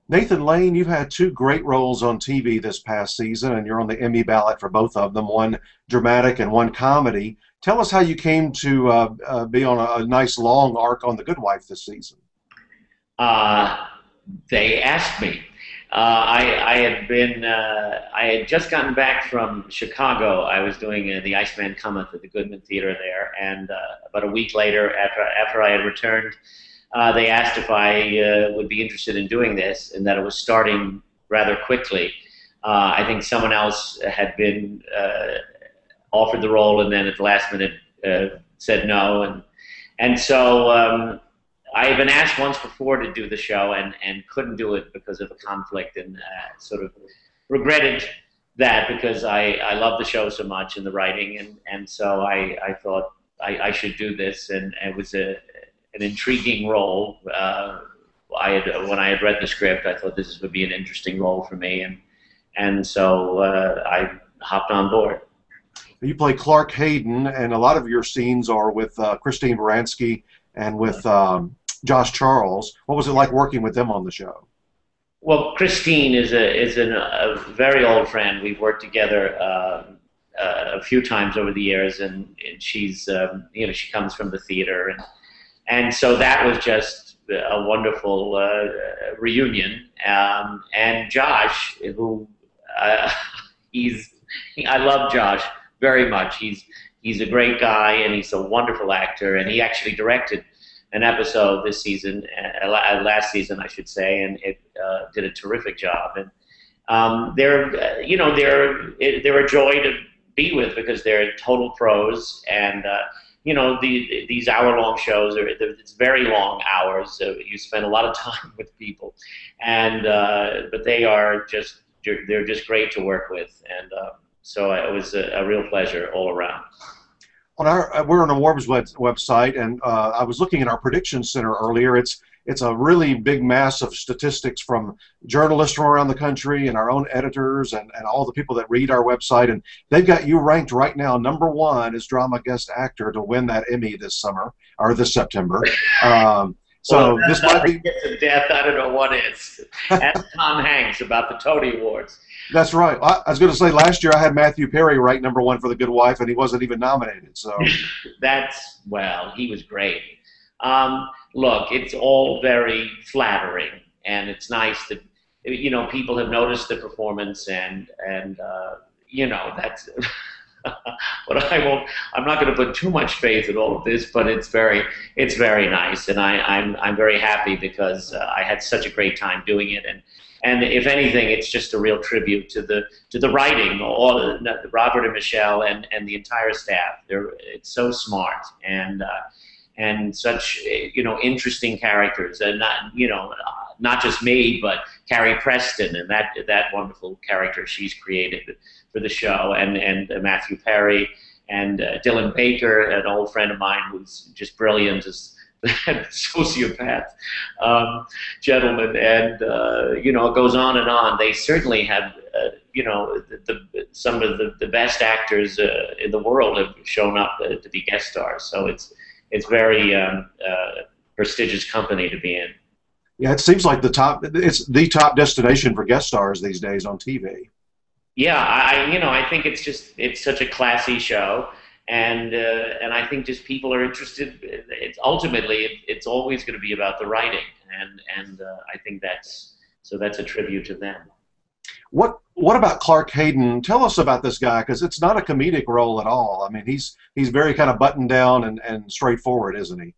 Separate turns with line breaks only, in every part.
Nathan Lane, you've had two great roles on TV this past season, and you're on the Emmy ballot for both of them, one dramatic and one comedy. Tell us how you came to be on a nice long arc on The Good Wife this season.
Uh, they asked me. I had just gotten back from Chicago. I was doing the Iceman Cometh at the Goodman Theater there, and about a week later, after I had returned, they asked if I would be interested in doing this, and that it was starting rather quickly. I think someone else had been offered the role, and then at the last minute said no, and so. I had been asked once before to do the show and couldn't do it because of a conflict, and sort of regretted that because I love the show so much and the writing, and so I thought I should do this, and it was an intriguing role. When I had read the script, I thought this would be an interesting role for me, and so I hopped on board.
You play Clark Hayden, and a lot of your scenes are with Christine Baranski and with Josh Charles. What was it like working with them on the show?
Well, Christine is a very old friend. We've worked together a few times over the years, and she's she comes from the theater, and so that was just a wonderful reunion. And Josh, who I love Josh very much. He's a great guy, and he's a wonderful actor, and he actually directed an episode this season, last season, I should say, and it did a terrific job. And they're a joy to be with because they're total pros, and these hour-long shows it's very long hours. So you spend a lot of time with people, and but they're just great to work with, and so it was a real pleasure all around.
We're an awards website, and I was looking at our prediction center earlier. It's a really big mass of statistics from journalists from around the country and our own editors and all the people that read our website, and they've got you ranked right now #1 as drama guest actor to win that Emmy this summer or this September. So
well,
this might be
to death. I don't know what is. Ask Tom Hanks about the Tony Awards.
That's right. I was going to say last year I had Matthew Perry ranked #1 for The Good Wife, and he wasn't even nominated. So
he was great. Look, it's all very flattering, and it's nice that people have noticed the performance, and that's. But I'm not going to put too much faith in all of this, but it's very nice, and I'm very happy because I had such a great time doing it, and if anything, it's just a real tribute to the writing, all Robert and Michelle and the entire staff. It's so smart and such interesting characters, and not just me, but Carrie Preston and that wonderful character she's created for the show, and Matthew Perry and Dylan Baker, an old friend of mine who's just brilliant as sociopath gentleman, and it goes on and on. They certainly have some of the best actors in the world have shown up to be guest stars. So it's very prestigious company to be in.
Yeah, it seems like it's the top destination for guest stars these days on TV.
Yeah, I think it's such a classy show, and I think just people are interested. Ultimately it's always going to be about the writing, and I think that's a tribute to them.
What about Clark Hayden? Tell us about this guy, because it's not a comedic role at all. I mean, he's very kind of buttoned down and straightforward, isn't he?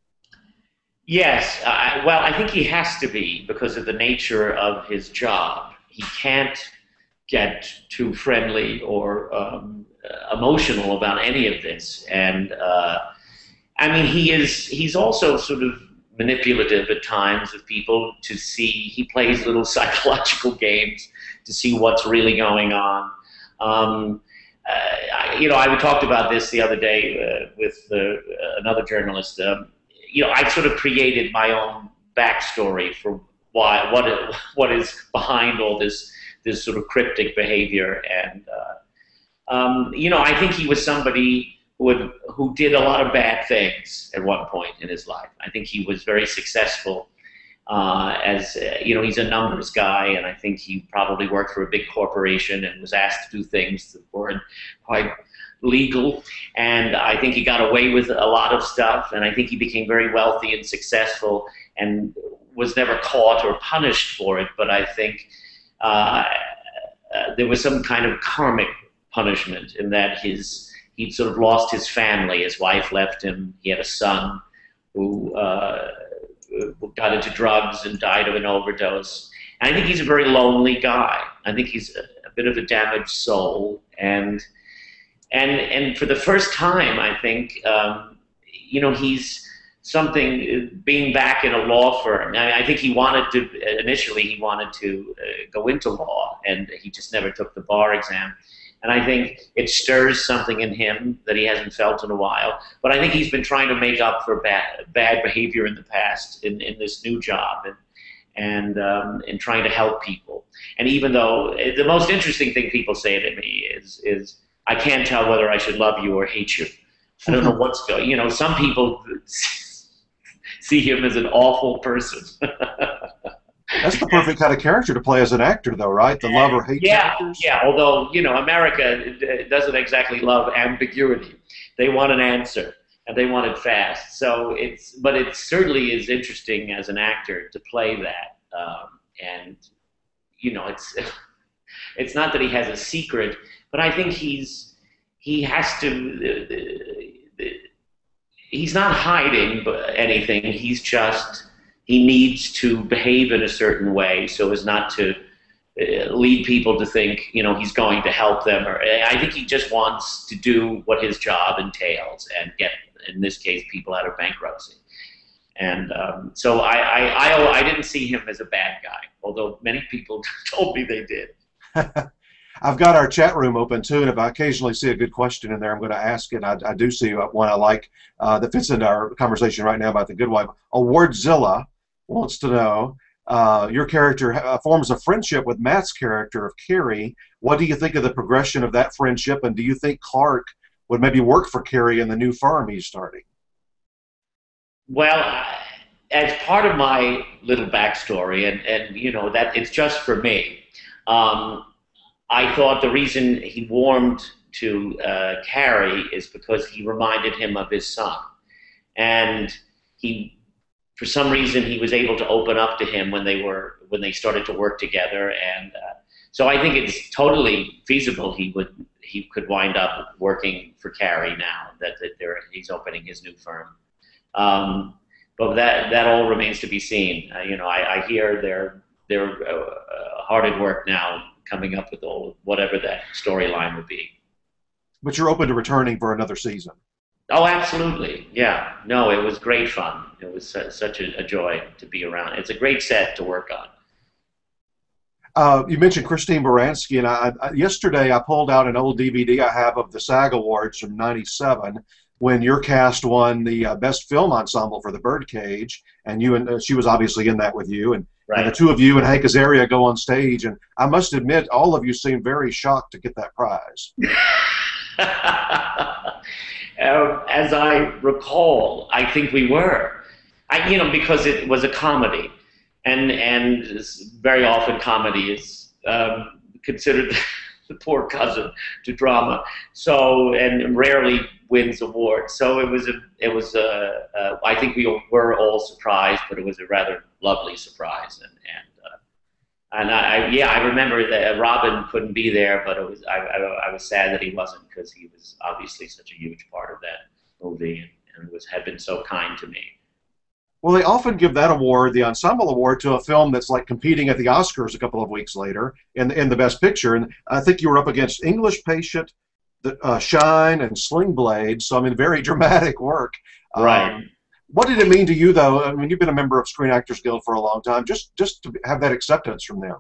Yes. Well, I think he has to be because of the nature of his job. He can't get too friendly or emotional about any of this, and I mean, he's also sort of manipulative at times with people to see. He plays little psychological games to see what's really going on. I talked about this the other day with another journalist. I sort of created my own backstory for what is behind all this sort of cryptic behavior, and I think he was somebody who did a lot of bad things at one point in his life. I think he was very successful as he's a numbers guy, and I think he probably worked for a big corporation and was asked to do things that weren't quite legal. And I think he got away with a lot of stuff, and I think he became very wealthy and successful and was never caught or punished for it. But I think there was some kind of karmic punishment in that he'd sort of lost his family. His wife left him. He had a son who got into drugs and died of an overdose. And I think he's a very lonely guy. I think he's a bit of a damaged soul. And for the first time, I think, he's something, being back in a law firm. I think initially he wanted to go into law, and he just never took the bar exam. And I think it stirs something in him that he hasn't felt in a while. But I think he's been trying to make up for bad behavior in the past in this new job, and trying to help people. And even though the most interesting thing people say to me is I can't tell whether I should love you or hate you. I don't know what's going. Some people see him as an awful person.
That's the perfect kind of character to play as an actor, though, right? The love or hate characters?
Yeah, although, America doesn't exactly love ambiguity. They want an answer, and they want it fast. But it certainly is interesting as an actor to play that. It's not that he has a secret, but I think he's not hiding anything. He needs to behave in a certain way so as not to lead people to think, he's going to help them. Or I think he just wants to do what his job entails and get, in this case, people out of bankruptcy. And so I didn't see him as a bad guy, although many people told me they did.
I've got our chat room open too, and if I occasionally see a good question in there, I'm going to ask it. I do see one I like that fits into our conversation right now about The Good Wife. Awardzilla wants to know, your character forms a friendship with Matt's character of Carrie. What do you think of the progression of that friendship, and do you think Clark would maybe work for Carrie in the new firm he's starting?
Well, as part of my little backstory, and that it's just for me, I thought the reason he warmed to Carrie is because he reminded him of his son, and for some reason, he was able to open up to him when they started to work together, and so I think it's totally feasible he could wind up working for Carrie now that he's opening his new firm. But that all remains to be seen. I hear they're hard at work now, coming up with whatever that storyline would be.
But you're open to returning for another season?
Oh, absolutely. Yeah. No, it was great fun. It was such a joy to be around. It's a great set to work on.
You mentioned Christine Baranski, and yesterday I pulled out an old DVD I have of the SAG Awards from '97 when your cast won the Best Film Ensemble for The Birdcage, and she was obviously in that with you, and the two of you and Hank Azaria go on stage, and I must admit, all of you seemed very shocked to get that prize.
As I recall, I think we were, because it was a comedy, and very often comedy is considered the poor cousin to drama. So, and rarely wins awards. So it was I think we were all surprised, but it was a rather lovely surprise. And I remember that Robin couldn't be there, but I was sad that he wasn't, because he was obviously such a huge part of that movie and had been so kind to me.
Well, they often give that award, the Ensemble Award, to a film that's like competing at the Oscars a couple of weeks later in the Best Picture. And I think you were up against English Patient, Shine, and Sling Blade. So, I mean, very dramatic work.
Right.
What did it mean to you, though? I mean, you've been a member of Screen Actors Guild for a long time. Just to have that acceptance from them.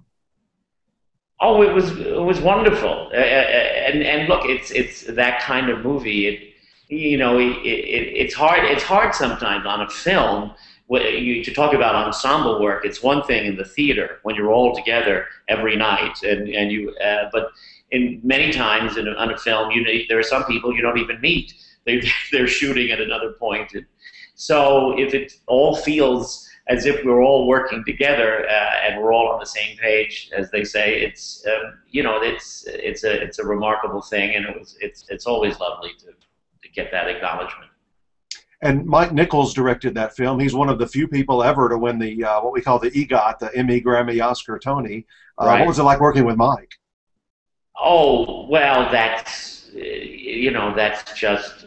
Oh, it was wonderful. And look, it's that kind of movie. It's hard sometimes on a film. To talk about ensemble work, it's one thing in the theater when you're all together every night, but in many times on a film, there are some people you don't even meet. They're shooting at another point. So if it all feels as if we're all working together and we're all on the same page, as they say. It's you know, it's a remarkable thing, and it's always lovely to get that acknowledgement.
And Mike Nichols directed that film. He's one of the few people ever to win the what we call the EGOT, the Emmy, Grammy, Oscar, Tony.
Right.
What was it like working with Mike?
Oh, well, that's you know, that's just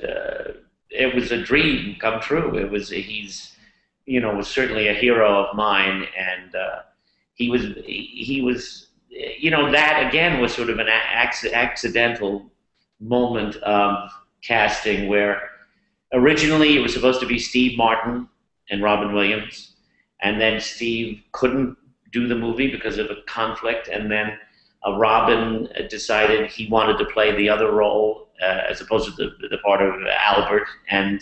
it was a dream come true. He's you know, was certainly a hero of mine, and he was you know, that again was sort of an accidental moment of casting where originally it was supposed to be Steve Martin and Robin Williams, and then Steve couldn't do the movie because of a conflict, and then Robin decided he wanted to play the other role as opposed to the part of Albert, and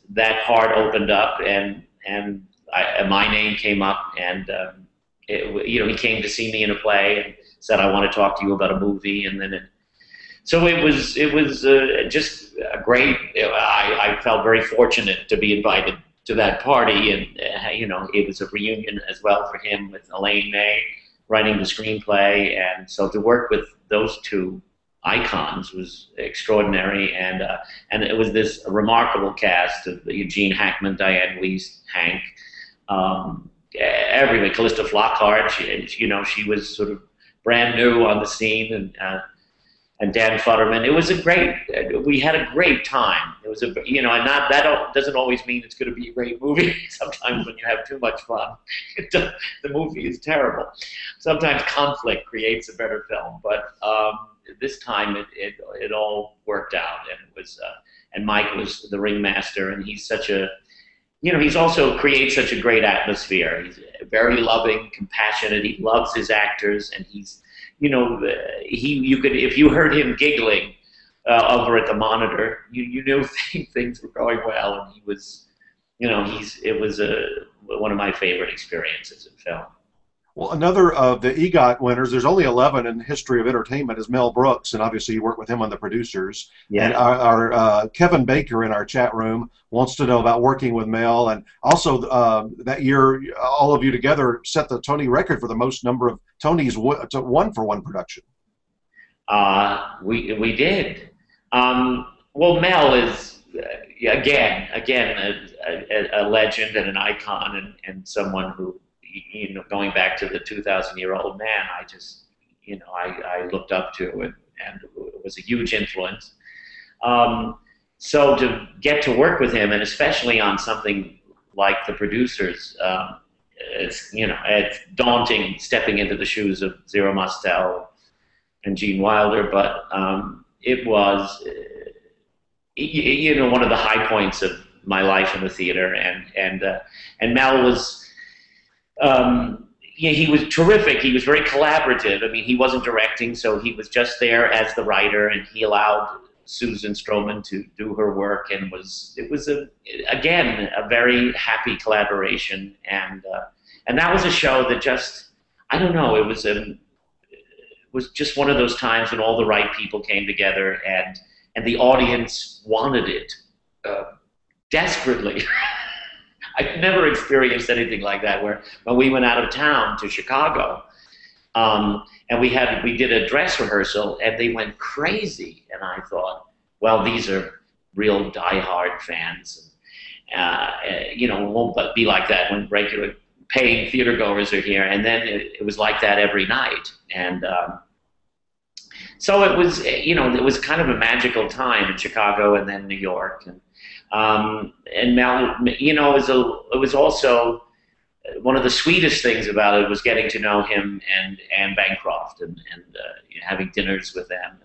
that part opened up, and my name came up, and you know, he came to see me in a play and said, "I want to talk to you about a movie," and then so it was just a great. I felt very fortunate to be invited to that party, and you know, it was a reunion as well for him with Elaine May writing the screenplay, and so to work with those two icons was extraordinary, and it was this remarkable cast of Eugene Hackman, Diane Wiest, Hank, everybody, Callista Flockhart. You know, she was sort of brand new on the scene, and Dan Futterman. It was we had a great time. It was you know, and doesn't always mean it's going to be a great movie. Sometimes when you have too much fun, the movie is terrible. Sometimes conflict creates a better film, but this time it all worked out, and it was and Mike was the ringmaster, and he's such a, you know, he's also creates such a great atmosphere. He's very loving, compassionate. He loves his actors, and he's, you know, you could, if you heard him giggling over at the monitor, you knew things were going well, and he was, you know, it was one of my favorite experiences in film.
Well, another of the EGOT winners, there's only 11 in the history of entertainment, is Mel Brooks, and obviously you work with him on the producers.
Yeah.
And our Kevin Baker in our chat room wants to know about working with Mel, and also that year, all of you together set the Tony record for the most number of Tonys won for one production.
We did. Well, Mel is again a legend and an icon, and someone who, you know, going back to the 2,000-year-old man, I just, you know, I looked up to, and it was a huge influence. So to get to work with him, and especially on something like the producers, it's, you know, it's daunting stepping into the shoes of Zero Mostel and Gene Wilder, but it was, you know, one of the high points of my life in the theater, and Mel was. Yeah, he was terrific. He was very collaborative. I mean, he wasn't directing, so he was just there as the writer, and he allowed Susan Stroman to do her work, and it was again a very happy collaboration, and that was a show that just, I don't know, it was just one of those times when all the right people came together, and the audience wanted it desperately. I've never experienced anything like that, where when we went out of town to Chicago, and we did a dress rehearsal, and they went crazy, and I thought, well, these are real diehard fans, you know, it won't be like that when regular paying theater goers are here, and then it was like that every night, and so it was, you know, it was kind of a magical time in Chicago and then New York, and Mel, you know, it was also one of the sweetest things about it was getting to know him and Anne Bancroft, and you know, having dinners with them.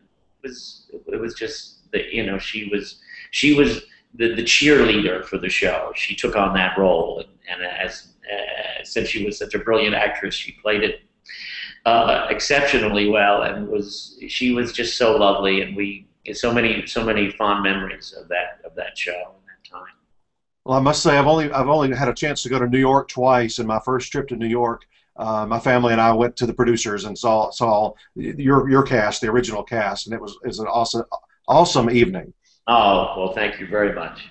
It was just that, you know, she was the cheerleader for the show. She took on that role, and since she was such a brilliant actress, she played it exceptionally well, and she was just so lovely, and we so many fond memories of that show and that time.
Well, I must say I've only had a chance to go to New York twice, and my first trip to New York, my family and I went to the producers and saw your cast, the original cast, and it was an awesome evening.
Oh, well, thank you very much.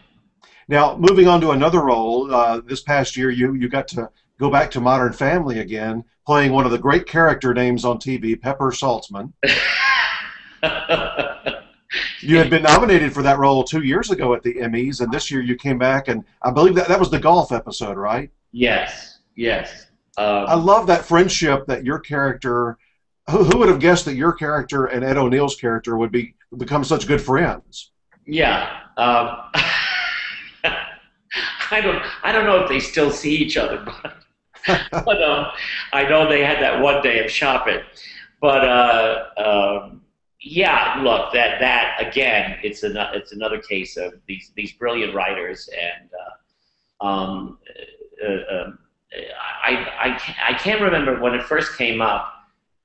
Now, moving on to another role, this past year you got to go back to Modern Family again, playing one of the great character names on TV, Pepper Saltzman. You had been nominated for that role 2 years ago at the Emmys, and this year you came back, and I believe that was the golf episode, right?
Yes, yes.
I love that friendship that your character. Who would have guessed that your character and Ed O'Neill's character would become such good friends?
Yeah. I don't know if they still see each other, but I know they had that one day of shopping. But yeah, look, that again, it's another case of these brilliant writers, and I can't remember when it first came up.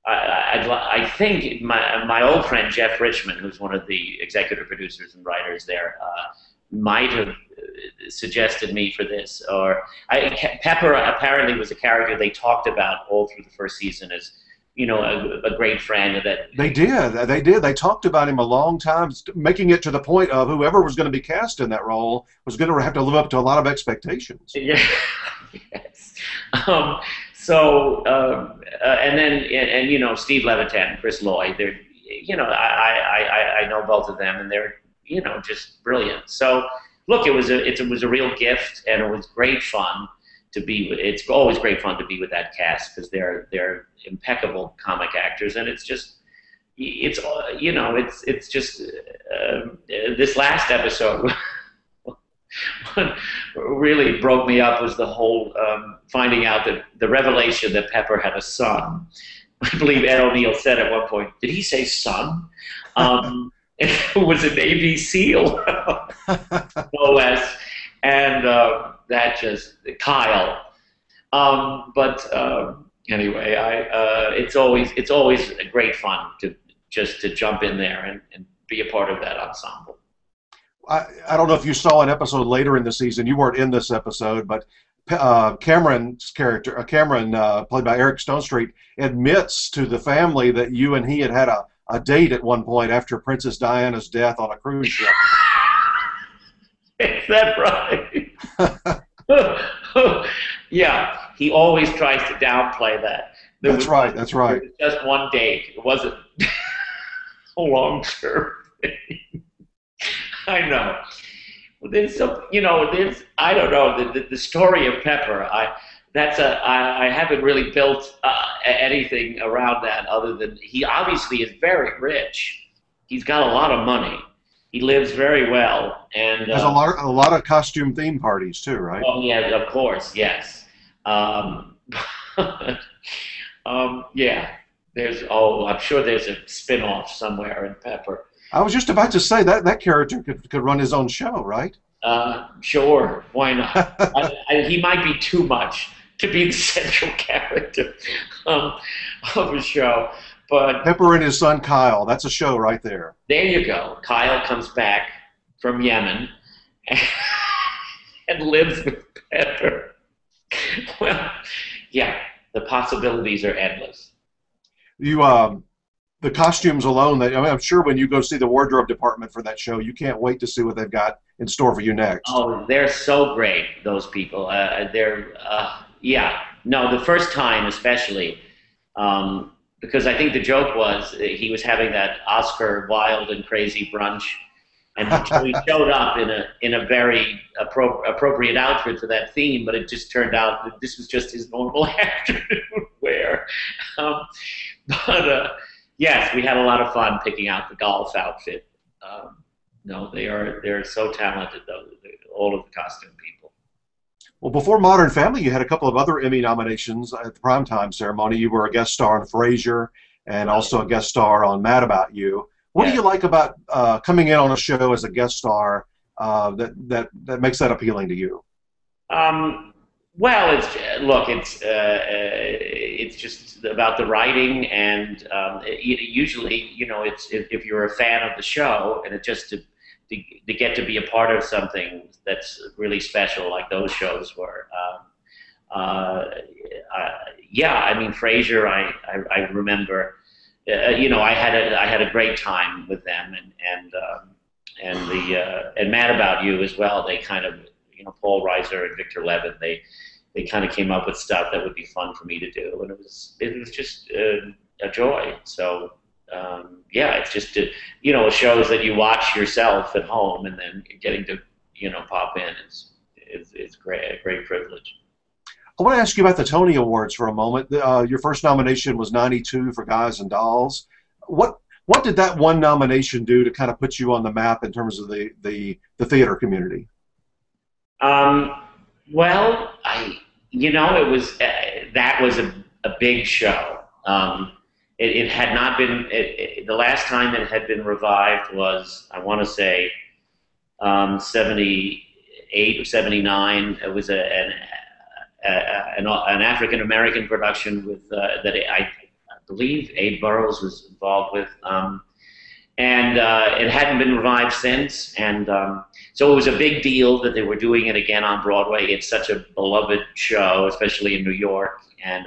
I think my old friend Jeff Richmond, who's one of the executive producers and writers there, might have suggested me for this. Or Pepper apparently was a character they talked about all through the first season as, you know, a great friend. That
They did. They talked about him a long time, making it to the point of whoever was going to be cast in that role was going to have to live up to a lot of expectations.
Yeah. Yes. And then you know, Steve Levitan, Chris Lloyd, they're, you know, I know both of them, and they're, you know, just brilliant. So look, it was a real gift, and it was great fun to be with. It's always great fun to be with that cast because they're impeccable comic actors, and it's just this last episode. What really broke me up was the whole finding out that the revelation that Pepper had a son. I believe Ed O'Neill said at one point, "Did he say son?" It was a Navy SEAL, no less, and that just Kyle. Anyway, it's always great fun to jump in there and be a part of that ensemble.
I don't know if you saw an episode later in the season. You weren't in this episode, but Cameron's character, Cameron, played by Eric Stonestreet, admits to the family that you and he had a date at one point after Princess Diana's death on a cruise ship.
Is that right? Yeah, he always tries to downplay that.
That's right.
It was just one date. It wasn't a long-term thing. I know. There's some, you know, I don't know, the story of Pepper. I haven't really built anything around that other than he obviously is very rich. He's got a lot of money. He lives very well, and
there's a lot of costume theme parties too, right?
Oh yeah, of course, yes. Yeah. I'm sure there's a spin-off somewhere in Pepper.
I was just about to say that character could run his own show, right?
Sure, why not? He might be too much to be the central character of a show, but
Pepper and his son Kyle, that's a show right there.
There you go. Kyle comes back from Yemen and lives with Pepper. Well, yeah, the possibilities are endless.
The costumes alone, I'm sure when you go see the wardrobe department for that show, you can't wait to see what they've got in store for you next.
Oh, they're so great, those people. Yeah. No, the first time especially, because I think the joke was he was having that Oscar wild and crazy brunch, and he showed up in a very appropriate outfit for that theme, but it just turned out that this was just his normal afternoon wear. Yes, we had a lot of fun picking out the golf outfit. No, they're so talented, though, all of the costume people.
Well, before Modern Family, you had a couple of other Emmy nominations at the primetime ceremony. You were a guest star on Frasier and also a guest star on Mad About You. What do you like about coming in on a show as a guest star that makes that appealing to you?
Well, it's just about the writing, and usually, you know, it's if you're a fan of the show, and it's just to get to be a part of something that's really special, like those shows were. Yeah, I mean, Frasier, I remember, you know, I had a great time with them, and Mad About You as well. They kind of Paul Reiser and Victor Levin, they kind of came up with stuff that would be fun for me to do, and it was just a joy. So yeah, it's just shows that you watch yourself at home, and then getting to pop in is great, a great privilege.
I want to ask you about the Tony Awards for a moment. Your first nomination was '92 for Guys and Dolls. What did that one nomination do to kind of put you on the map in terms of the theater community?
Well, it was that was a big show. It had not been. The last time it had been revived was, I want to say, 78 or 79. It was an African American production with that I believe Abe Burrows was involved with, and it hadn't been revived since. And so it was a big deal that they were doing it again on Broadway. It's such a beloved show, especially in New York, and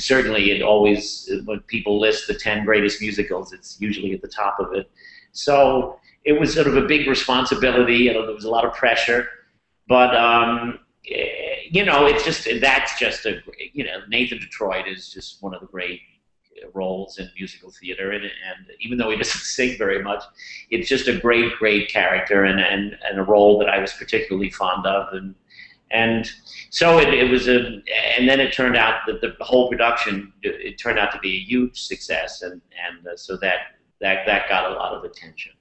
certainly it always, when people list the 10 greatest musicals, it's usually at the top of it. So it was sort of a big responsibility, and there was a lot of pressure. But that's just Nathan Detroit is just one of the great roles in musical theater, and even though he doesn't sing very much, it's just a great character and a role that I was particularly fond of, and so it was and then it turned out that the whole production, it turned out to be a huge success, and so that got a lot of attention.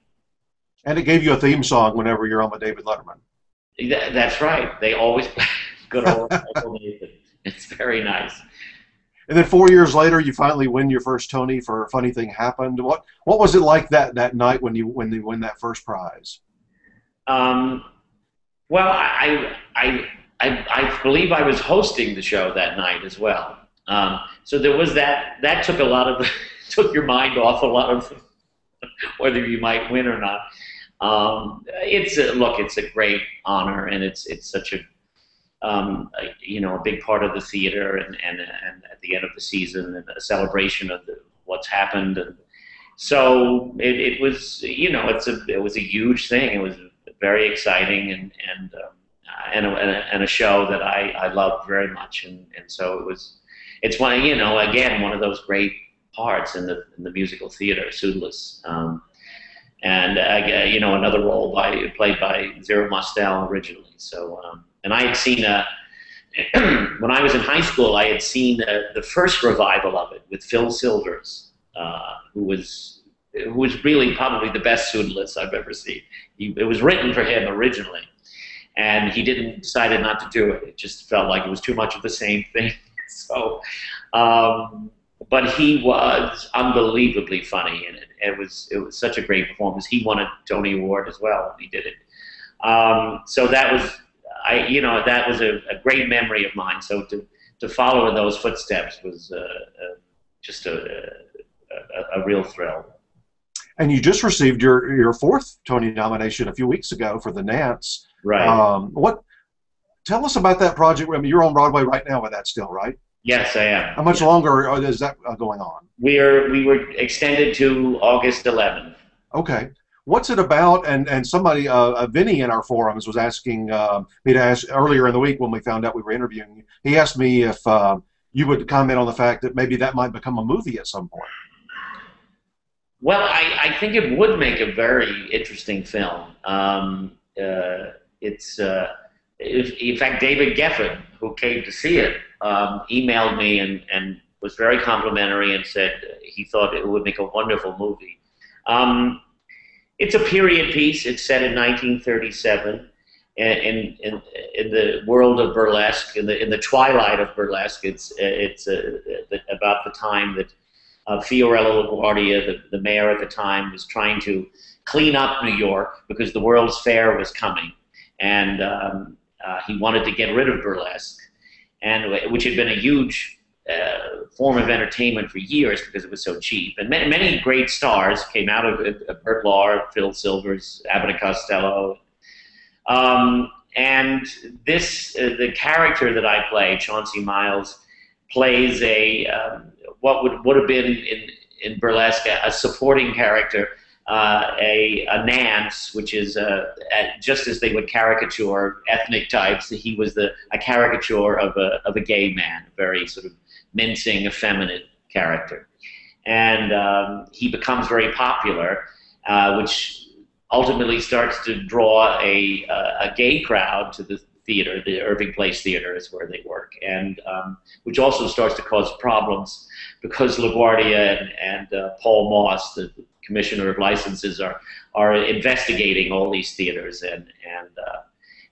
And it gave you a theme song whenever you're on with David Letterman.
That's right. They always play good old Nathan. It's very nice.
And then 4 years later, you finally win your first Tony for A Funny Thing Happened. What was it like that night when you win that first prize?
Well, I believe I was hosting the show that night as well. So there was that. That took took your mind off a lot of whether you might win or not. It's a great honor, and it's such a big part of the theater, and at the end of the season, and a celebration of what's happened, and so it was it was a huge thing. It was very exciting, and a show that I loved very much, and so it's one again one of those great parts in the musical theater, Pseudolus. And another role played by Zero Mostel originally. So, and I had seen when I was in high school, I had seen the first revival of it with Phil Silvers, who was really probably the best Pseudolus I've ever seen. It was written for him originally, and he decided not to do it. It just felt like it was too much of the same thing. So. But he was unbelievably funny in it. It was such a great performance. He won a Tony Award as well when he did it. So that was a great memory of mine. So to follow in those footsteps was just a real thrill.
And you just received your fourth Tony nomination a few weeks ago for The Nance.
Right.
Tell us about that project. I mean, you're on Broadway right now with that still, right?
Yes, I am.
How much longer is that going on?
We were extended to August 11th.
Okay. What's it about? And somebody, Vinny in our forums was asking me to ask earlier in the week when we found out we were interviewing you. He asked me if you would comment on the fact that maybe that might become a movie at some point.
Well, I think it would make a very interesting film. In fact, David Geffen, who came to see it, emailed me and was very complimentary and said he thought it would make a wonderful movie. It's a period piece. It's set in 1937 in the world of burlesque, in the twilight of burlesque. It's about the time that Fiorello LaGuardia, the mayor at the time, was trying to clean up New York because the World's Fair was coming, and he wanted to get rid of burlesque, and which had been a huge form of entertainment for years because it was so cheap. And many great stars came out of it: Burt Lahr, Phil Silvers, Abbott and Costello. And the character that I play, Chauncey Miles, plays what would have been in burlesque a supporting character, a Nance, which is just as they would caricature ethnic types, he was a caricature of a gay man, a very sort of mincing, effeminate character. And he becomes very popular, which ultimately starts to draw a gay crowd to the theater. The Irving Place Theater is where they work, and which also starts to cause problems because LaGuardia and Paul Moss, the commissioner of licenses, are investigating all these theaters, and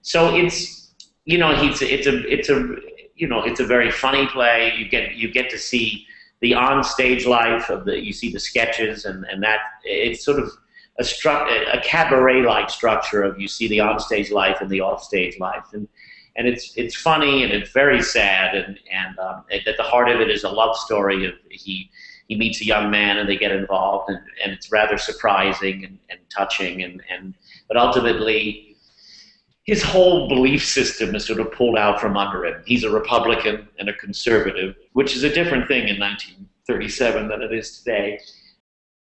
so it's it's a very funny play. You get to see the on-stage life you see the sketches, and that it's sort of a cabaret-like structure of you see the on-stage life and the off-stage life, and it's funny and it's very sad, and at the heart of it is a love story of he meets a young man and they get involved, and it's rather surprising and touching, but ultimately his whole belief system is sort of pulled out from under him. He's a Republican and a conservative, which is a different thing in 1937 than it is today.